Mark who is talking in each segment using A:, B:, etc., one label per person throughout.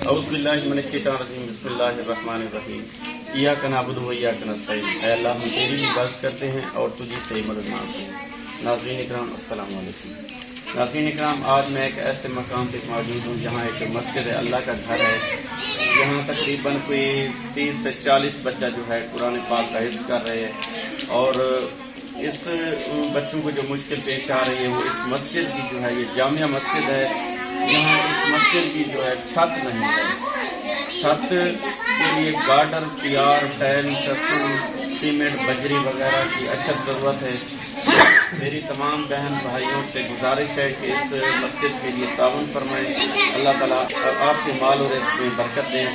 A: اعوذ باللہ من الشیطان الرجیم بسم اللہ الرحمن الرحیم ایاک نعبد و ایاک نستعین۔ اے اللہ ہم تیری عبادت کرتے ہیں اور تجھی سے مدد مانگتے ہیں۔ ناظرین اکرام السلام علیکم۔ ناظرین اکرام، آج میں ایک ایسے مقام پہ موجود ہوں جہاں ایک مسجد ہے، اللہ کا گھر ہے۔ یہاں تقریباً کوئی 30 سے 40 بچہ جو ہے قرآن پاک کا حفظ کر رہے ہیں، اور اس بچوں کو جو مشکل پیش آ رہی ہے وہ اس مسجد کی جو ہے، یہ جامعہ مسجد ہے، یہاں اس مسجد کی جو ہے چھت نہیں ہے۔ چھت کے لیے گارڈر، پیار، ٹائل، ٹسو، سیمنٹ، بجری وغیرہ کی اشد ضرورت ہے۔ میری تمام بہن بھائیوں سے گزارش ہے کہ اس مسجد کے لیے تعاون فرمائیں۔ اللہ تعالیٰ آپ کے مال اور رزق میں برکت دیں،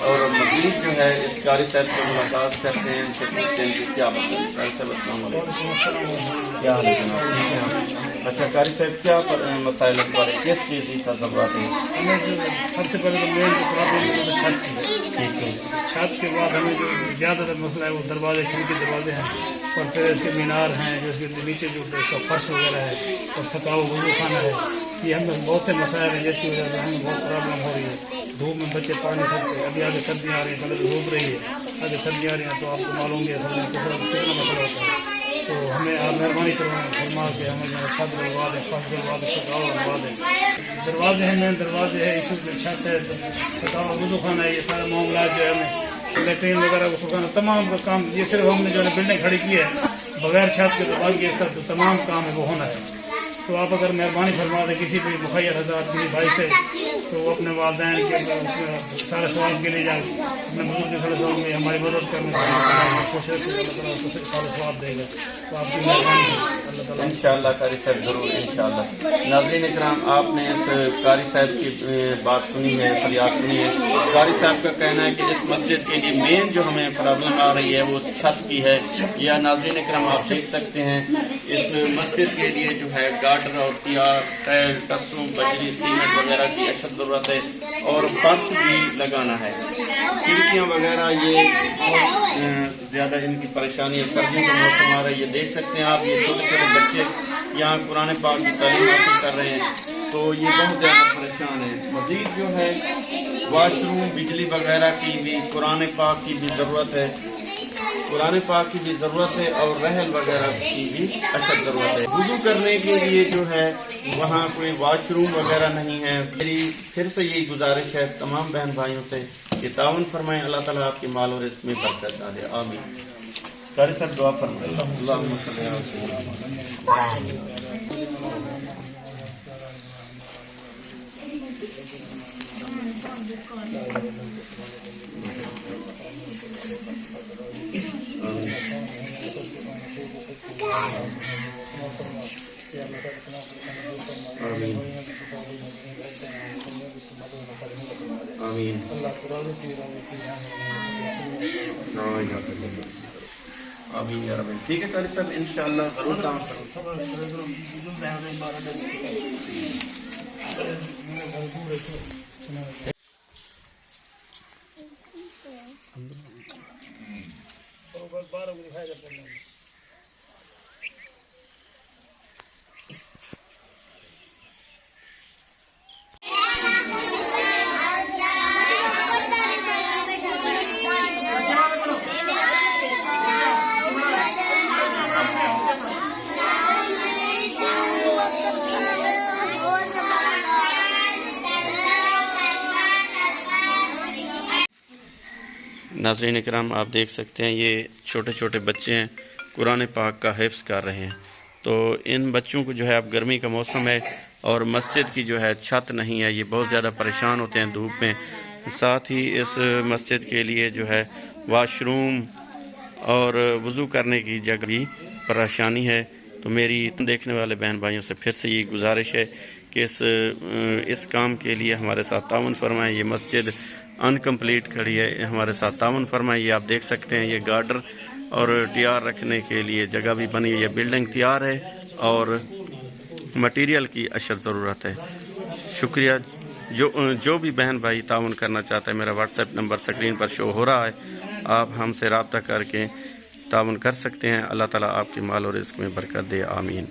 A: اور مزید جو ہے اس قاری صاحب سے ملاقات کرتے ہیں، ان سے پوچھتے ہیں کہ کیا مسئلہ ہے۔ قاری صاحب السلام علیکم، کیا حال ہے جناب؟ اچھا قاری صاحب، کیا مسائل بارے کس چیز کی ضرورت ہے؟
B: سب سے پہلے تو مین جو پرابلم ہے وہ چھت کی۔
A: ٹھیک ہے۔
B: چھت کے بعد ہمیں جو زیادہ تر مسئلہ ہے وہ دروازے، کھڑکی دروازے ہیں، اور پھر اس کے مینار ہیں، جو اس کے نیچے جو اس کا فرش وغیرہ ہے، اور سکاؤ وضو خانہ ہے۔ یہ ہم بہت سے مسائل ہیں جس کی وجہ سے ہمیں بہت پرابلم ہو رہی ہے۔ دھوپ میں بچے پڑھ نہیں سکتے، ابھی آگے سردیاں آ رہی ہیں، پہلے تو دھوپ رہی ہے، آگے سردیاں آ رہی ہیں، تو آپ کو معلوم ہے کتنا مسئلہ ہوتا ہے۔ تو ہمیں آپ مہربانی فرما کے ہمیں چھت ڈلوا دیں، فرش ڈلوا دیں، سکاؤ ڈلوا دیں۔ دروازے ہیں، مین دروازے ہیں، ایشو میں چھت ہے، سکاؤ وضو خانہ ہے، یہ سارے معاملات جو ہے ہمیں لیٹرین وغیرہ کو سکھانا، تمام کا کام یہ صرف ہم نے جو ہے بلڈنگ کھڑی کی ہے بغیر چھت کے، تو باقی اس کا جو تمام کام ہے وہ ہونا ہے۔ تو آپ اگر مہربانی فرما دیں کسی بھی مخیر حضرات کسی بھائی سے، تو وہ اپنے والدین کے سارے سوال کے لیے جائیں، اپنے بزرگ کے سارے سوال میں ہماری مدد کرنے کی کوشش کریں، اللہ تعالیٰ اس کو سارے سواب دے گا۔ تو آپ کی مہربانی ہے اللہ تعالیٰ۔
A: انشاءاللہ قاری صاحب، ضرور انشاءاللہ۔ ناظرین اکرام، آپ نے اس قاری صاحب کی بات سنی ہے، فریاد سنی ہے۔ قاری صاحب کا کہنا ہے کہ اس مسجد کے لیے مین جو ہمیں پرابلم آ رہی ہے وہ چھت کی ہے۔ یا ناظرین اکرام آپ دیکھ سکتے ہیں، اس مسجد کے لیے جو ہے گارڈر اور پیار، ٹائل، ٹسو، بجری، سیمنٹ وغیرہ کی اشد ضرورت ہے، اور فرش بھی لگانا ہے۔ کھڑکیاں وغیرہ یہ بہت زیادہ ان کی پریشانی ہے، سردیوں کا موسم آ رہا ہے، یہ دیکھ سکتے ہیں آپ، یہ چھوٹے چھوٹے بچے یہاں قرآن پاک کی تعلیم حاصل کر رہے ہیں، تو یہ بہت زیادہ پریشان ہے۔ مزید جو ہے واش روم، بجلی وغیرہ کی بھی، قرآن پاک کی بھی ضرورت ہے، قرآن پاک کی بھی ضرورت ہے، اور رحل وغیرہ کی بھی اشد ضرورت ہے۔ وضو کرنے کے لیے جو ہے وہاں کوئی واش روم وغیرہ نہیں ہے۔ میری پھر سے یہی گزارش ہے تمام بہن بھائیوں سے کہ تعاون فرمائیں، اللہ تعالیٰ آپ کے مال اور رزق میں برکت ڈالے، آمین۔ قاری صاحب دعا فرمائیں۔ اللہم صلی علی سیدنا آمین۔ آمین یا رب۔ ٹھیک ہے قاری صاحب، انشاءاللہ ضرور کام ناظرین اکرام آپ دیکھ سکتے ہیں، یہ چھوٹے چھوٹے بچے ہیں، قرآن پاک کا حفظ کر رہے ہیں۔ تو ان بچوں کو جو ہے اب گرمی کا موسم ہے، اور مسجد کی جو ہے چھت نہیں ہے، یہ بہت زیادہ پریشان ہوتے ہیں دھوپ میں۔ ساتھ ہی اس مسجد کے لیے جو ہے واش روم اور وضو کرنے کی جگہ بھی پریشانی ہے۔ تو میری دیکھنے والے بہن بھائیوں سے پھر سے یہ گزارش ہے کہ اس کام کے لیے ہمارے ساتھ تعاون فرمائیں۔ یہ مسجد انکمپلیٹ کھڑی ہے، ہمارے ساتھ تعاون فرمائیں۔ یہ آپ دیکھ سکتے ہیں، یہ گارڈر اور ٹیار رکھنے کے لیے جگہ بھی بنی ہے، یہ بلڈنگ تیار ہے، اور مٹیریل کی اشد ضرورت ہے۔ شکریہ۔ جو بھی بہن بھائی تعاون کرنا چاہتا ہے، میرا واٹس ایپ نمبر سکرین پر شو ہو رہا ہے، آپ ہم سے رابطہ کر کے تعاون کر سکتے ہیں۔ اللہ تعالیٰ آپ کے مال اور رزق میں برکت دے، آمین۔